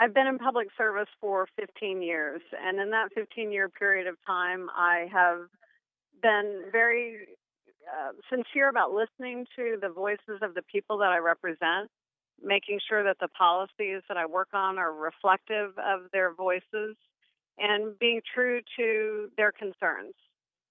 I've been in public service for 15 years, and in that 15-year period of time, I have been very sincere about listening to the voices of the people that I represent, making sure that the policies that I work on are reflective of their voices, and being true to their concerns.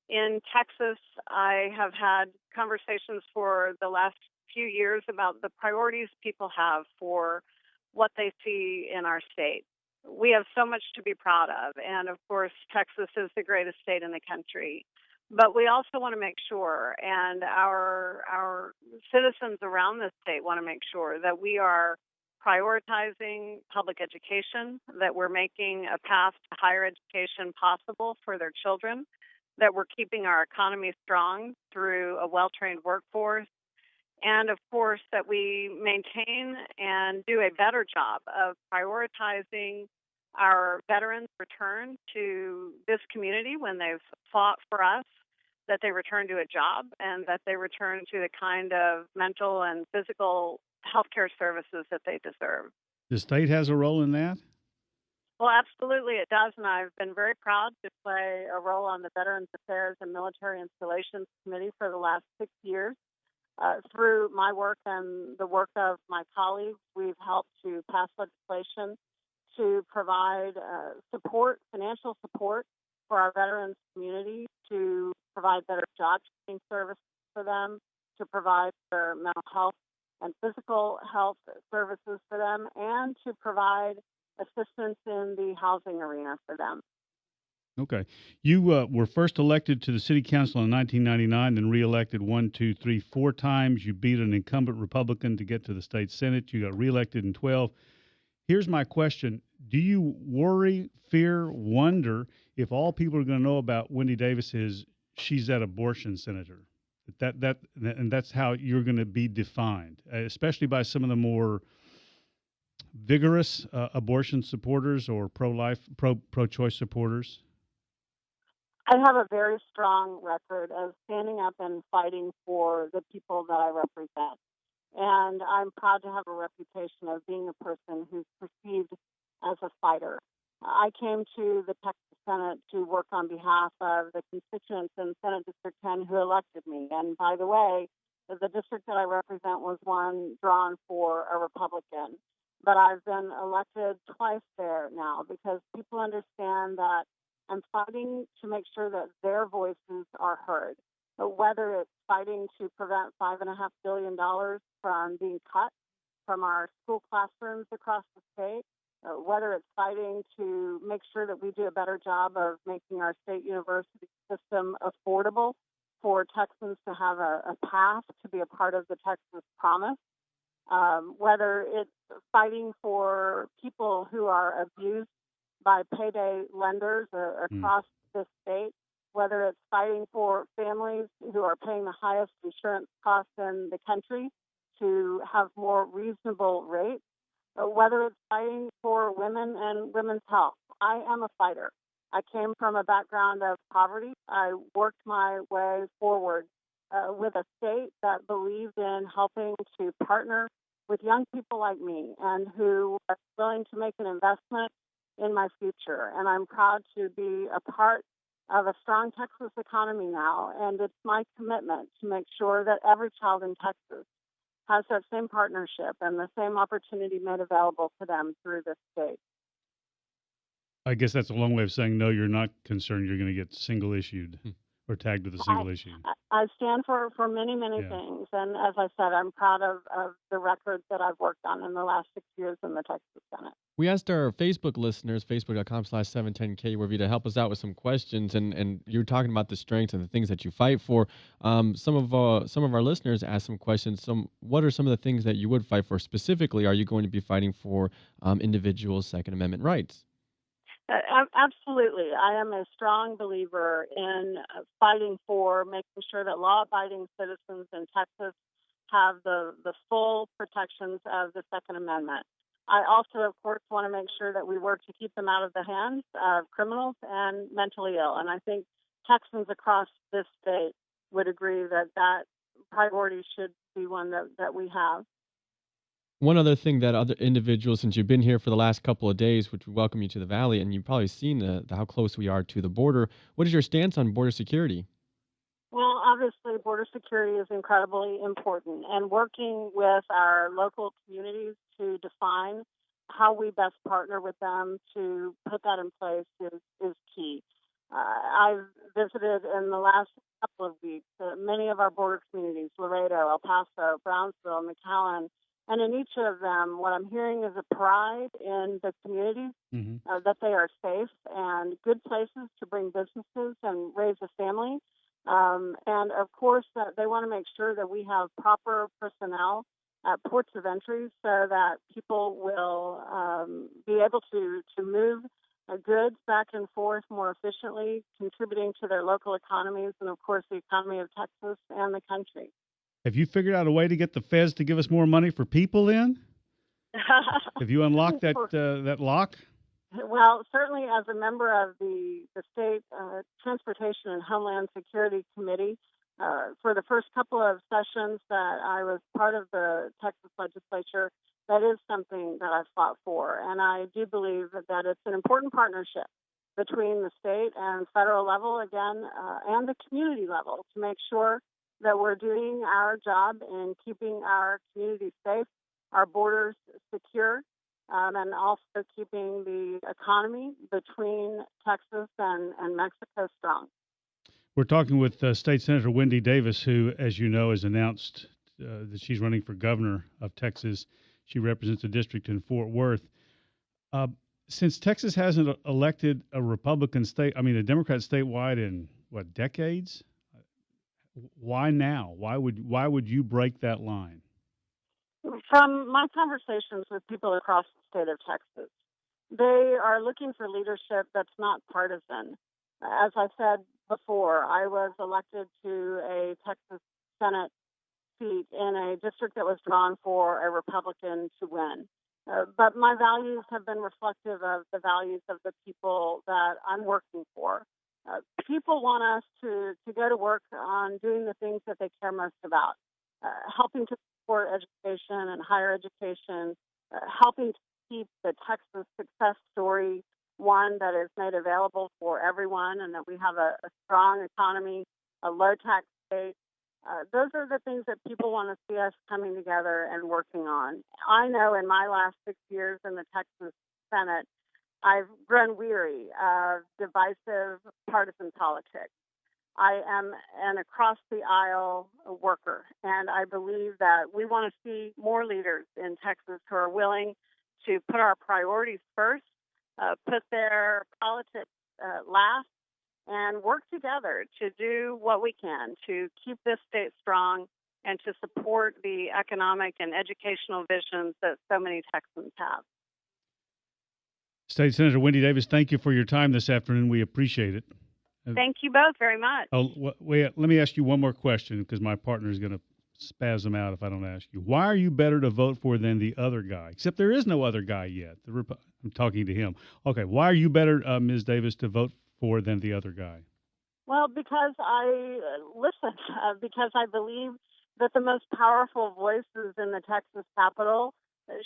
In Texas, I have had conversations for the last few years about the priorities people have for what they see in our state. We have so much to be proud of, and of course, Texas is the greatest state in the country. But we also want to make sure, and our citizens around the state want to make sure that we are prioritizing public education, that we're making a path to higher education possible for their children, that we're keeping our economy strong through a well-trained workforce, and of course that we maintain and do a better job of prioritizing our veterans' return to this community when they've fought for us, that they return to a job, and that they return to the kind of mental and physical healthcare services that they deserve. The state has a role in that? Well, absolutely it does, and I've been very proud to play a role on the Veterans Affairs and Military Installations Committee for the last 6 years. Through my work and the work of my colleagues, we've helped to pass legislation to provide financial support for our veterans community, to provide better job training services for them, to provide their mental health and physical health services for them, and to provide assistance in the housing arena for them. Okay. You were first elected to the city council in 1999, then reelected 4 times. You beat an incumbent Republican to get to the state Senate. You got reelected in 12. Here's my question. Do you worry, fear, wonder if all people are going to know about Wendy Davis is she's that abortion senator? And that's how you're going to be defined, especially by some of the more vigorous abortion supporters or pro-choice supporters? I have a very strong record of standing up and fighting for the people that I represent. And I'm proud to have a reputation of being a person who's perceived as a fighter. I came to the Texas Senate to work on behalf of the constituents in Senate District 10 who elected me. And by the way, the district that I represent was one drawn for a Republican. But I've been elected twice there now because people understand that I'm fighting to make sure that their voices are heard. But whether it's fighting to prevent $5.5 billion from being cut from our school classrooms across the state, whether it's fighting to make sure that we do a better job of making our state university system affordable for Texans to have a path to be a part of the Texas Promise, whether it's fighting for people who are abused by payday lenders across the state, whether it's fighting for families who are paying the highest insurance costs in the country to have more reasonable rates, whether it's fighting for women and women's health. I am a fighter. I came from a background of poverty. I worked my way forward with a state that believed in helping to partner with young people like me and who are willing to make an investment in my future. And I'm proud to be a part of a strong Texas economy now. And it's my commitment to make sure that every child in Texas has that same partnership and the same opportunity made available to them through this state. I guess that's a long way of saying, no, you're not concerned you're going to get single issued or tagged with a single issue. I stand for many, many things. And as I said, I'm proud of the record that I've worked on in the last 6 years in the Texas Senate. We asked our Facebook listeners, facebook.com/710KURV, to help us out with some questions, and you're talking about the strengths and the things that you fight for. Some of our listeners asked some questions. What are some of the things that you would fight for specifically? Are you going to be fighting for individuals' Second Amendment rights? Absolutely. I am a strong believer in fighting for making sure that law-abiding citizens in Texas have the full protections of the Second Amendment. I also, of course, want to make sure that we work to keep them out of the hands of criminals and mentally ill. And I think Texans across this state would agree that that priority should be one that we have. One other thing that other individuals, since you've been here for the last couple of days, which we welcome you to the Valley, and you've probably seen how close we are to the border. What is your stance on border security? Well, obviously, border security is incredibly important, and working with our local communities to define how we best partner with them to put that in place is key. I've visited in the last couple of weeks many of our border communities, Laredo, El Paso, Brownsville, McAllen, and in each of them, what I'm hearing is a pride in the communities, that they are safe and good places to bring businesses and raise a family. And of course, they want to make sure that we have proper personnel at ports of entry so that people will be able to move goods back and forth more efficiently, contributing to their local economies and, of course, the economy of Texas and the country. Have you figured out a way to get the feds to give us more money for people then? Have you unlocked that lock? Well, certainly as a member of the State Transportation and Homeland Security Committee, for the first couple of sessions that I was part of the Texas legislature, that is something that I've fought for. And I do believe that it's an important partnership between the state and federal level, again, and the community level to make sure that we're doing our job in keeping our communities safe, our borders secure, and also keeping the economy between Texas and Mexico strong. We're talking with State Senator Wendy Davis, who, as you know, has announced that she's running for governor of Texas. She represents a district in Fort Worth. Since Texas hasn't elected a a Democrat statewide in decades? Why now? Why would you break that line? From my conversations with people across the state of Texas, they are looking for leadership that's not partisan. As I said before, I was elected to a Texas Senate seat in a district that was drawn for a Republican to win. But my values have been reflective of the values of the people that I'm working for. People want us to go to work on doing the things that they care most about, helping to support education and higher education, helping to keep the Texas success story one that is made available for everyone, and that we have a strong economy, a low tax state. Those are the things that people want to see us coming together and working on. I know in my last 6 years in the Texas Senate, I've grown weary of divisive partisan politics. I am an across-the-aisle worker, and I believe that we want to see more leaders in Texas who are willing to put our priorities first, put their politics last, and work together to do what we can to keep this state strong and to support the economic and educational visions that so many Texans have. State Senator Wendy Davis, thank you for your time this afternoon. We appreciate it. Thank you both very much. Let me ask you one more question, because my partner is going to spasm out if I don't ask you. Why are you better to vote for than the other guy? Except there is no other guy yet. I'm talking to him. Okay, why are you better, Ms. Davis, to vote for than the other guy? Well, because I listen, because I believe that the most powerful voices in the Texas Capitol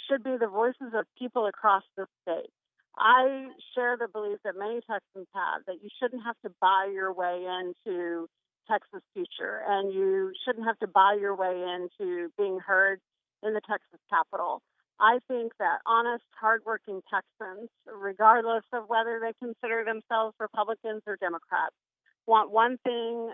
should be the voices of people across the state. I share the belief that many Texans have, that you shouldn't have to buy your way into Texas' future, and you shouldn't have to buy your way into being heard in the Texas Capitol. I think that honest, hardworking Texans, regardless of whether they consider themselves Republicans or Democrats, want one thing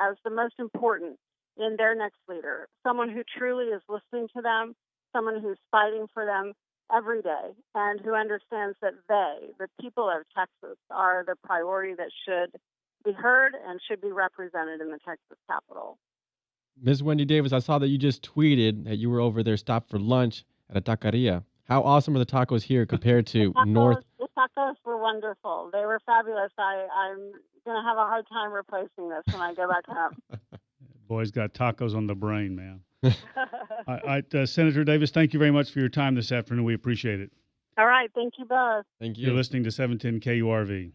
as the most important in their next leader, someone who truly is listening to them, someone who's fighting for them every day, and who understands that the people of Texas, are the priority that should be heard and should be represented in the Texas Capitol. Ms. Wendy Davis, I saw that you just tweeted that you were over there, stopped for lunch at a taqueria. How awesome are the tacos here compared to North? The tacos were wonderful. They were fabulous. I'm going to have a hard time replacing this when I go back home. Boy's got tacos on the brain, man. Senator Davis, thank you very much for your time this afternoon. We appreciate it. All right. Thank you both. Thank you. You're listening to 710 KURV.